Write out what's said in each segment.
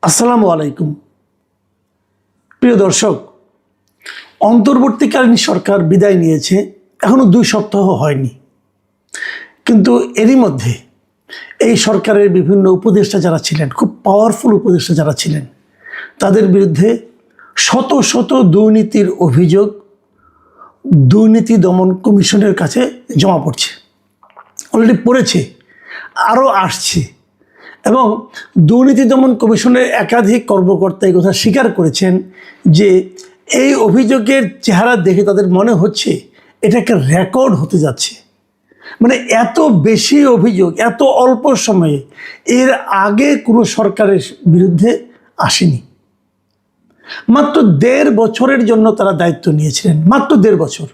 আসসালামু আলাইকুম প্রিয় দর্শক, অন্তর্বর্তীকালীন সরকার বিদায় নিয়েছে, এখনো 2 সপ্তাহ হয়নি, কিন্তু এরই মধ্যে এই সরকারের বিভিন্ন উপদেষ্টা যারা ছিলেন, খুব পাওয়ারফুল উপদেষ্টা যারা ছিলেন, তাদের বিরুদ্ধে শত শত দুর্নীতির অভিযোগ দুর্নীতি দমন কমিশনের কাছে জমা পড়ছে, অলরেডি পড়েছে, আরও আসছে। এবং দুর্নীতি দমন কমিশনের একাধিক কর্মকর্তা এই কথা স্বীকার করেছেন যে এই অভিযোগের চেহারা দেখে তাদের মনে হচ্ছে এটা একটা রেকর্ড হতে যাচ্ছে। মানে এত বেশি অভিযোগ এত অল্প সময়ে এর আগে কোনো সরকারের বিরুদ্ধে আসেনি। মাত্র 1.5 বছরের জন্য তারা দায়িত্ব নিয়েছিলেন, মাত্র 1.5 বছর।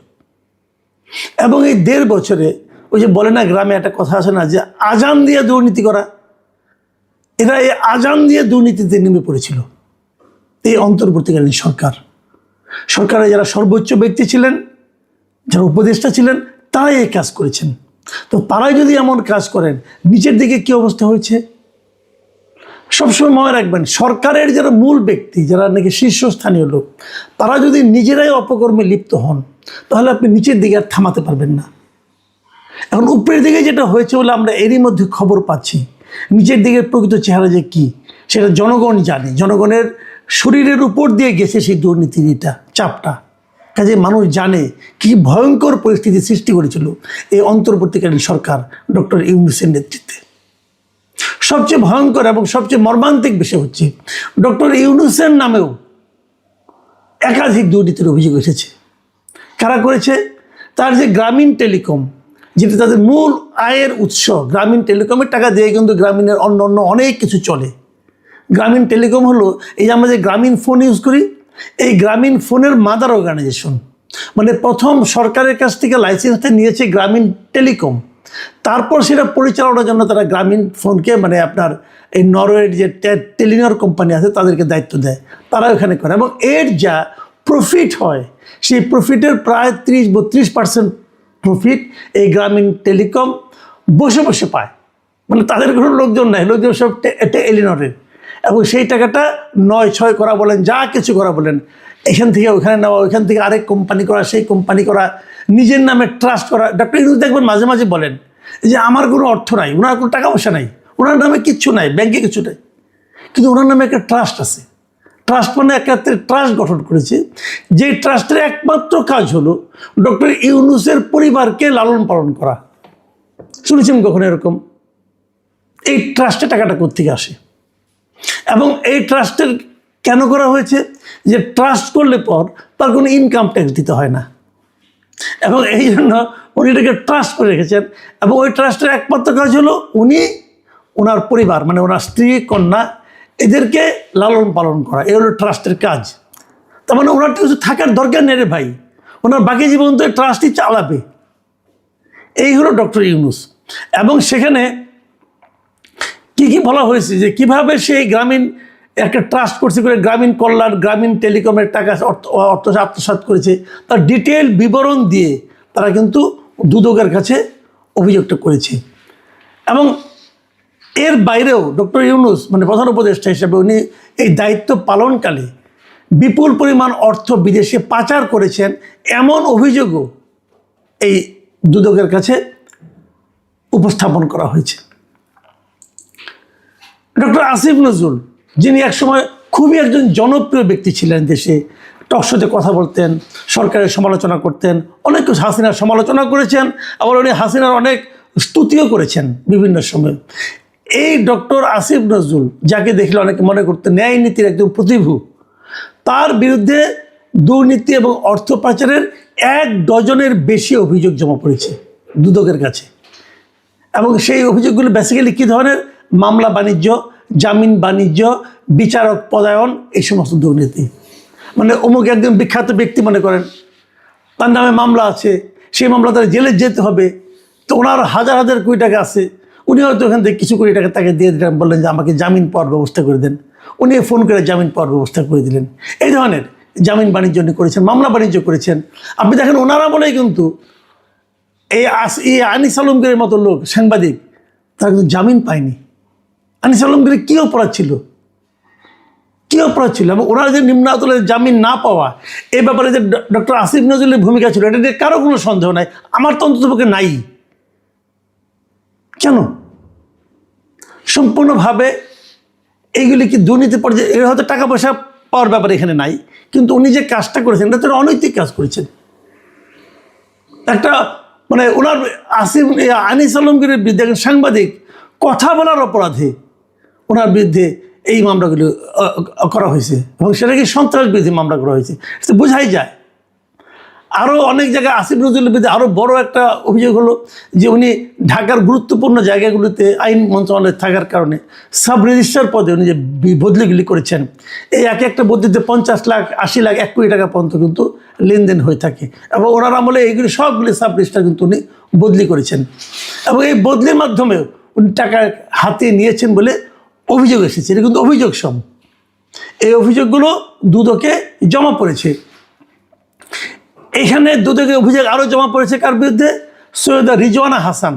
এবং এই 1.5 বছরে ওই যে বলে না, গ্রামে একটা কথা আছে না, যে আজান দিয়ে দুর্নীতি করা, এরা এই আজান দিয়ে দুর্নীতিতে নেমে পড়েছিল। এই অন্তর্বর্তীকালীন সরকারে যারা সর্বোচ্চ ব্যক্তি ছিলেন, যারা উপদেষ্টা ছিলেন, তারাই এই কাজ করেছেন। তো তারাই যদি এমন কাজ করেন, নিচের দিকে কি অবস্থা হয়েছে সবসময় মনে রাখবেন। সরকারের যারা মূল ব্যক্তি, যারা নাকি শীর্ষস্থানীয় লোক, তারা যদি নিজেরাই অপকর্মে লিপ্ত হন, তাহলে আপনি নিচের দিকে আর থামাতে পারবেন না। এখন উপরের দিকে যেটা হয়েছে বলে আমরা এরই মধ্যে খবর পাচ্ছি, নিচের দিকের প্রকৃত চেহারা যে কী সেটা জনগণ জানে। জনগণের শরীরের উপর দিয়ে গেছে সেই দুর্নীতিটা, চাপটা। কাজে মানুষ জানে কি ভয়ঙ্কর পরিস্থিতি সৃষ্টি করেছিল এই অন্তর্বর্তীকালীন সরকার ডক্টর ইউনূসের নেতৃত্বে। সবচেয়ে ভয়ঙ্কর এবং সবচেয়ে মর্মান্তিক বিষয় হচ্ছে, ডক্টর ইউনূসের নামেও একাধিক দুর্নীতির অভিযোগ এসেছে। কারা করেছে? তার যে গ্রামীণ টেলিকম, যেটা তাদের মূল আয়ের উৎস, গ্রামীণ টেলিকমের টাকা দিয়ে কিন্তু গ্রামীণের অন্য অনেক কিছু চলে। গ্রামীণ টেলিকম হলো এই যে আমরা যে গ্রামীণ ফোন ইউজ করি, এই গ্রামীণ ফোনের মাদার অর্গানাইজেশন। মানে প্রথম সরকারের কাছ থেকে লাইসেন্সটা নিয়েছে গ্রামীণ টেলিকম, তারপর সেটা পরিচালনার জন্য তারা গ্রামীণ ফোনকে, মানে আপনার এই নরওয়ের যে টেলিনর কোম্পানি আছে তাদেরকে দায়িত্ব দেয়, তারা ওখানে করে। এবং এর যা প্রফিট হয়, সেই প্রফিটের প্রায় 30-32% প্রফিট এই গ্রামীণ টেলিকম বসে বসে পায়। মানে তাদের কোনো লোকজন নাই, লোকজন সব টেলিনরের। এবং সেই টাকাটা 9-6 করা বলেন, যা কিছু করা বলেন, এখান থেকে ওখানে নেওয়া, ওইখান থেকে আরেক কোম্পানি করা, সেই কোম্পানি করা, নিজের নামে ট্রাস্ট করা। ডক্টর ইউনূস দেখবেন মাঝে মাঝে বলেন যে আমার কোনো অর্থ নাই, ওনার কোনো টাকা পয়সা নাই, ওনার নামে কিচ্ছু নাই, ব্যাংকে কিছু নেই, কিন্তু ওনার নামে একটা ট্রাস্ট আছে। ট্রাস্ট মানে একাত্রে ট্রাস্ট গঠন করেছে, যে ট্রাস্টের একমাত্র কাজ হলো ডক্টর ইউনূসের পরিবারকে লালন পালন করা। শুনেছেন কখনো এরকম? এই ট্রাস্টে টাকাটা কোত্থেকে আসে? এবং এই ট্রাস্টের কেন করা হয়েছে? যে ট্রাস্ট করলে পর তার কোনো ইনকাম ট্যাক্স দিতে হয় না। এবং এই জন্য উনি এটাকে ট্রাস্ট করে রেখেছেন। এবং ওই ট্রাস্টের একমাত্র কাজ হলো উনি, ওনার পরিবার, মানে ওনার স্ত্রী, কন্যা, এদেরকে লালন পালন করা। এই হলো ট্রাস্টের কাজ। তার মানে ওনার কিছু থাকার দরকার নেই রে ভাই, ওনার বাকি জীবন তো ট্রাস্টই চালাবে। এই হলো ডক্টর ইউনূস। এবং সেখানে কি কি বলা হয়েছে, যে কিভাবে সেই গ্রামীণ একটা ট্রাস্ট করছে করে গ্রামীণ কল্যাণ, গ্রামীণ টেলিকমের টাকা অর্থ আত্মসাৎ করেছে, তার ডিটেল বিবরণ দিয়ে তারা কিন্তু দুদকের কাছে অভিযোগটা করেছে। এবং এর বাইরেও ডক্টর ইউনূস, মানে প্রধান উপদেষ্টা হিসেবে, উনি এই দায়িত্ব পালনকালে বিপুল পরিমাণ অর্থ বিদেশে পাচার করেছেন, এমন অভিযোগও এই দুদকের কাছে উপস্থাপন করা হয়েছে। ডক্টর আসিফ নজরুল, যিনি একসময় খুবই একজন জনপ্রিয় ব্যক্তি ছিলেন দেশে, টকশোতে কথা বলতেন, সরকারের সমালোচনা করতেন, অনেক কিছু হাসিনার সমালোচনা করেছেন, আবার উনি হাসিনার অনেক স্তুতিও করেছেন বিভিন্ন সময়। এই ডক্টর আসিফ নজরুল, যাকে দেখলে অনেকে মনে করতেন ন্যায় নীতির একজন প্রতিভূ, তার বিরুদ্ধে দুর্নীতি এবং অর্থ পাচারের 1 ডজনের বেশি অভিযোগ জমা পড়েছে দুদকের কাছে। এবং সেই অভিযোগগুলো বেসিক্যালি কী ধরনের? মামলা বাণিজ্য, জামিন বাণিজ্য, বিচারক পদায়ন, এই সমস্ত দুর্নীতি। মানে অমুক একজন বিখ্যাত ব্যক্তি, মনে করেন তার নামে মামলা আছে, সেই মামলা তার জেলে যেতে হবে, তো ওনার হাজার হাজার কোটি টাকা আছে, উনি হয়তো ওখান থেকে কিছু কোটি টাকা তাকে দিয়ে দিলেন, বললেন যে আমাকে জামিন পাওয়ার ব্যবস্থা করে দেন, উনি ফোন করে জামিন পাওয়ার ব্যবস্থা করে দিলেন। এই ধরনের জামিন বাণিজ্য উনি করেছেন, মামলা বাণিজ্য করেছেন। আপনি দেখেন ওনারা বলেই কিন্তু এই আনিস আলমগীরের মতো লোক, সাংবাদিক, তারা কিন্তু জামিন পায়নি। আনিস আলমগীরের কী অপরাধ ছিল? কী অপরাধ ছিল এবং ওনার যে নিম্ন আদালতে জামিন না পাওয়া এই ব্যাপারে যে ডক্টর আসিফ নজরুলের ভূমিকা ছিল এটা নিয়ে কারো কোনো সন্দেহ নাই, আমার তো অন্ততপক্ষে নাই। কেন সম্পূর্ণভাবে এইগুলি কি দুর্নীতি পর্যায়ে, এর হয়তো টাকা পয়সা পাওয়ার ব্যাপারে এখানে নাই, কিন্তু উনি যে কাজটা করেছেন এটা তো অনৈতিক কাজ করেছেন। একটা মানে ওনার আসিফ আনিস আলমগীরের বিরুদ্ধে একজন সাংবাদিক কথা বলার অপরাধে ওনার বিরুদ্ধে এই মামলাগুলো করা হয়েছে এবং সেটাকে সন্ত্রাস বিরোধী মামলা করা হয়েছে, সেটা বোঝাই যায়। আরও অনেক জায়গায় আসিফ নজরুলের বিরুদ্ধে আরও বড় একটা অভিযোগ হলো যে উনি ঢাকার গুরুত্বপূর্ণ জায়গাগুলোতে আইন মন্ত্রণালয়ে থাকার কারণে সাব রেজিস্ট্রার পদে উনি যে বদলিগুলি করেছেন, এই এক একটা বদলিতে 50 লাখ 80 লাখ 1 কোটি টাকা পর্যন্ত কিন্তু লেনদেন হয়ে থাকে এবং ওনার আমলে এইগুলি সবগুলি সাব রেজিস্ট্রার কিন্তু উনি বদলি করেছেন এবং এই বদলির মাধ্যমে উনি টাকা হাতে নিয়েছেন বলে অভিযোগ এসেছে। এটা কিন্তু অভিযোগ সব, এই অভিযোগগুলো দুদকে জমা পড়েছে। এখানে দুদকের অভিযোগ আরও জমা পড়েছে কার বিরুদ্ধে? সৈয়দা রিজওয়ানা হাসান,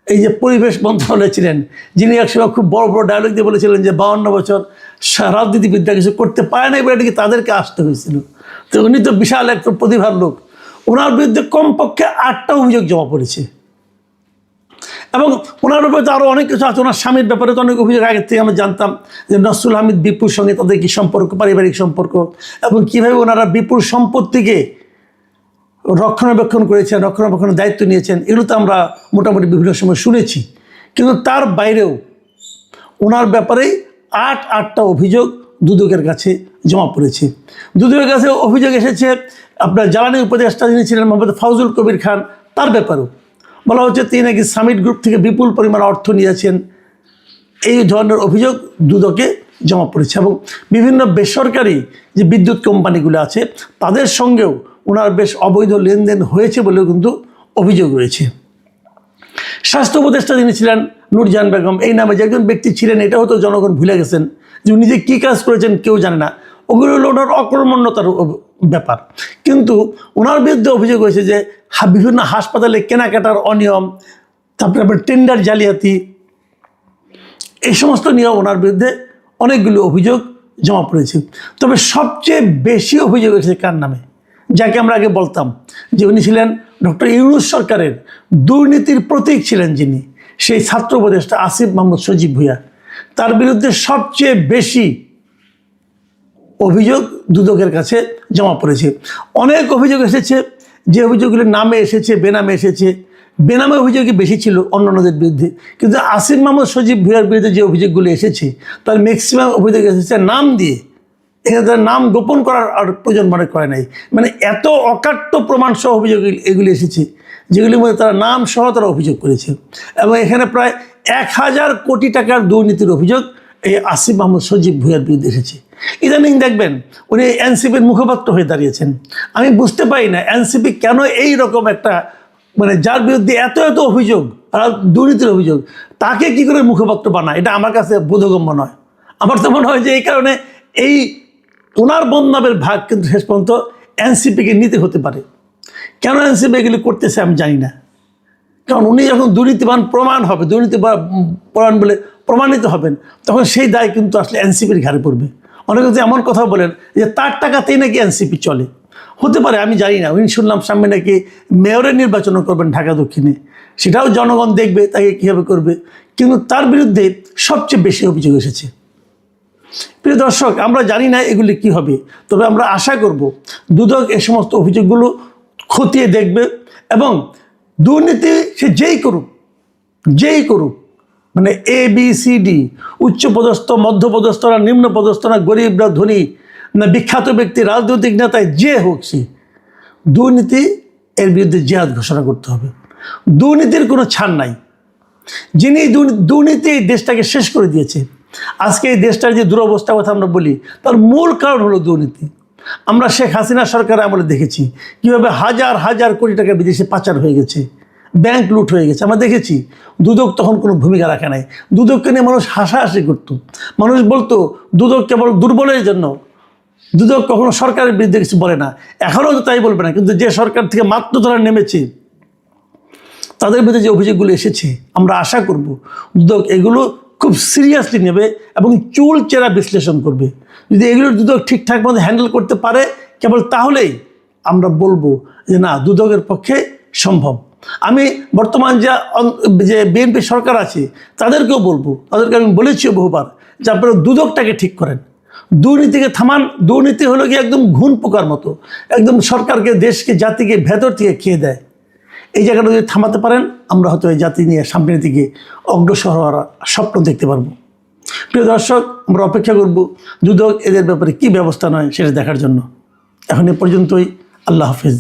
এই যে পরিবেশ মন্ত্রণালয়ে ছিলেন, যিনি একসময় খুব বড় বড় ডায়লগ দিয়ে বলেছিলেন যে 52 বছর রাজনীতিবিদরা কিছু করতে পারে না, এবার এটাকে তাদেরকে আসতে হয়েছিল। তো উনি তো বিশাল একটা প্রতিভার লোক, ওনার বিরুদ্ধে কমপক্ষে 8টা অভিযোগ জমা পড়েছে এবং ওনার ব্যাপারে তো আরও অনেক কিছু আছে। ওনার স্বামীর ব্যাপারে তো অনেক অভিযোগ আগের থেকে আমরা জানতাম যে নসরুল হামিদ বিপুর সঙ্গে তাদের কী সম্পর্ক, পারিবারিক সম্পর্ক, এবং কীভাবে ওনারা বিপুর সম্পত্তিকে রক্ষণাবেক্ষণ করেছেন, রক্ষণাবেক্ষণের দায়িত্ব নিয়েছেন, এগুলো তো আমরা মোটামুটি বিভিন্ন সময় শুনেছি। কিন্তু তার বাইরেও ওনার ব্যাপারেই 8টা অভিযোগ দুদকের কাছে জমা পড়েছে। দুদকের কাছে অভিযোগ এসেছে আপনার জ্বালানি উপদেষ্টা যিনি ছিলেন মোহাম্মদ ফাউজুল কবির খান, তার ব্যাপারেও বলা হচ্ছে তিনি নাকি সামিট গ্রুপ থেকে বিপুল পরিমাণ অর্থ নিয়েছেন। এই ধরনের অভিযোগ দুদকে জমা পড়েছে এবং বিভিন্ন বেসরকারি যে বিদ্যুৎ কোম্পানিগুলো আছে তাদের সঙ্গেও ওনার বেশ অবৈধ লেনদেন হয়েছে বলেও কিন্তু অভিযোগ রয়েছে। স্বাস্থ্য উপদেষ্টা যিনি ছিলেন নূরজাহান বেগম, এই নামে যে একজন ব্যক্তি ছিলেন এটাও তো জনগণ ভুলে গেছেন, যে উনি যে কী কাজ করেছেন কেউ জানে না। ওগুলো হলো ওনার অকর্মণ্যতার ব্যাপার। কিন্তু ওনার বিরুদ্ধে অভিযোগ হয়েছে যে বিভিন্ন হাসপাতালে কেনাকাটার অনিয়ম, তারপরে আবার টেন্ডার জালিয়াতি, এই সমস্ত নিয়ে ওনার বিরুদ্ধে অনেকগুলো অভিযোগ জমা পড়েছে। তবে সবচেয়ে বেশি অভিযোগ এসেছে কার নামে? যাকে আমরা আগে বলতাম যে উনি ছিলেন ডক্টর ইউনূস সরকারের দুর্নীতির প্রতীক ছিলেন, যিনি সেই ছাত্র উপদেষ্টা আসিফ মাহমুদ সজীব ভূঁইয়া, তার বিরুদ্ধে সবচেয়ে বেশি অভিযোগ দুদকের কাছে জমা পড়েছে। অনেক অভিযোগ এসেছে, যে অভিযোগগুলির নামে এসেছে, বেনামে এসেছে। বেনামে অভিযোগই বেশি ছিল অন্যান্যদের বিরুদ্ধে, কিন্তু আসিফ মাহমুদ সজীব ভূঁইয়ার বিরুদ্ধে যে অভিযোগগুলি এসেছে তার ম্যাক্সিমাম অভিযোগ এসেছে নাম দিয়ে। এখানে তার নাম গোপন করার আর প্রয়োজন মনে করে নাই, মানে এত অকাট্য প্রমাণ সহ অভিযোগ এগুলি এসেছে যেগুলির মধ্যে তারা নাম সহ তারা অভিযোগ করেছে। এবং এখানে প্রায় 1000 কোটি টাকার দুর্নীতির অভিযোগ এই আসিফ মাহমুদ সজীব ভূঁইয়ার বিরুদ্ধে এসেছে। ইদানিং দেখবেন উনি এনসিপির মুখপাত্র হয়ে দাঁড়িয়েছেন। আমি বুঝতে পারি না এনসিপি কেন এই রকম একটা, মানে যার বিরুদ্ধে এত অভিযোগ আর দুর্নীতির অভিযোগ, তাকে কি করে মুখপাত্র বানায়, এটা আমার কাছে বোধগম্য নয়। আমার তো মনে হয় যে এই কারণে এই ওনার বদনামের ভাগ কিন্তু শেষ পর্যন্ত এনসিপিকে নিতে হতে পারে। কেন এনসিপি এগুলি করতেছে আমি জানি না, কারণ উনি যখন দুর্নীতিবান প্রমাণ হবে, দুর্নীতিবান বলে প্রমাণিত হবেন, তখন সেই দায় কিন্তু আসলে এনসিপির ঘাড়ে পড়বে। অনেকে তো এমন কথা বলেন যে তার টাকাতেই নাকি এনসিপি চলে, হতে পারে আমি জানি না। উনি শুনলাম সামনে নাকি মেয়রের নির্বাচনও করবেন ঢাকা দক্ষিণে, সেটাও জনগণ দেখবে তাকে কীভাবে করবে, কিন্তু তার বিরুদ্ধে সবচেয়ে বেশি অভিযোগ এসেছে। প্রিয় দর্শক, আমরা জানি না এগুলি কি হবে, তবে আমরা আশা করব দুদক এই সমস্ত অভিযোগগুলো খতিয়ে দেখবে এবং দুর্নীতি সে যেই করুক, মানে ABCD, উচ্চপদস্থ, মধ্যপদস্থ না নিম্নপদস্থ না গরিবরা ধনী না বিখ্যাত ব্যক্তি রাজনৈতিক নেতায় যে হোক, সে দুর্নীতি এর বিরুদ্ধে জিহাদ ঘোষণা করতে হবে। দুর্নীতির কোনো ছাড় নাই। যিনি দুর্নীতি এই দেশটাকে শেষ করে দিয়েছে, আজকে এই দেশটার যে দুরবস্থার কথা আমরা বলি, তার মূল কারণ হলো দুর্নীতি। আমরা শেখ হাসিনা সরকার আমলে দেখেছি কীভাবে হাজার হাজার কোটি টাকা বিদেশে পাচার হয়ে গেছে, ব্যাংক লুট হয়ে গেছে। আমরা দেখেছি দুদক তখন কোনো ভূমিকা রাখে নাই। দুদককে নিয়ে মানুষ হাসাহাসি করতো, মানুষ বলতো দুদক কেবল দুর্বলের জন্য, দুদক কখনো সরকারের বিরুদ্ধে কিছু বলে না, এখনও তো তাই বলবে না। কিন্তু যে সরকার থেকে মাত্র ধরা নেমেছে, তাদের বিরুদ্ধে যে অভিযোগগুলো এসেছে, আমরা আশা করব দুদক এগুলো খুব সিরিয়াসলি নেবে এবং চুল চেরা বিশ্লেষণ করবে। যদি এগুলোর দুদক ঠিকঠাক মতো হ্যান্ডেল করতে পারে কেবল তাহলেই আমরা বলবো যে না, দুদকের পক্ষে সম্ভব। আমি বর্তমান যে বিএনপি সরকার আছে তাদেরকেও বলবো, তাদেরকে আমি বলেছি বহুবার যে আপনারা দুদকটাকে ঠিক করেন, দুর্নীতিকে থামান। দুর্নীতি হলো কি একদম ঘুণ পোকার মতো, একদম সরকারকে, দেশকে, জাতিকে ভেতর থেকে খেয়ে দেয়। এই জায়গাটা যদি থামাতে পারেন, আমরা হয়তো এই জাতি নিয়ে সামনের দিকে অগ্রসর হওয়ার স্বপ্ন দেখতে পারবো। প্রিয় দর্শক, আমরা অপেক্ষা করব দুদক এদের ব্যাপারে কী ব্যবস্থা নেয় সেটা দেখার জন্য। এখন এ পর্যন্তই। আল্লাহ হাফিজ।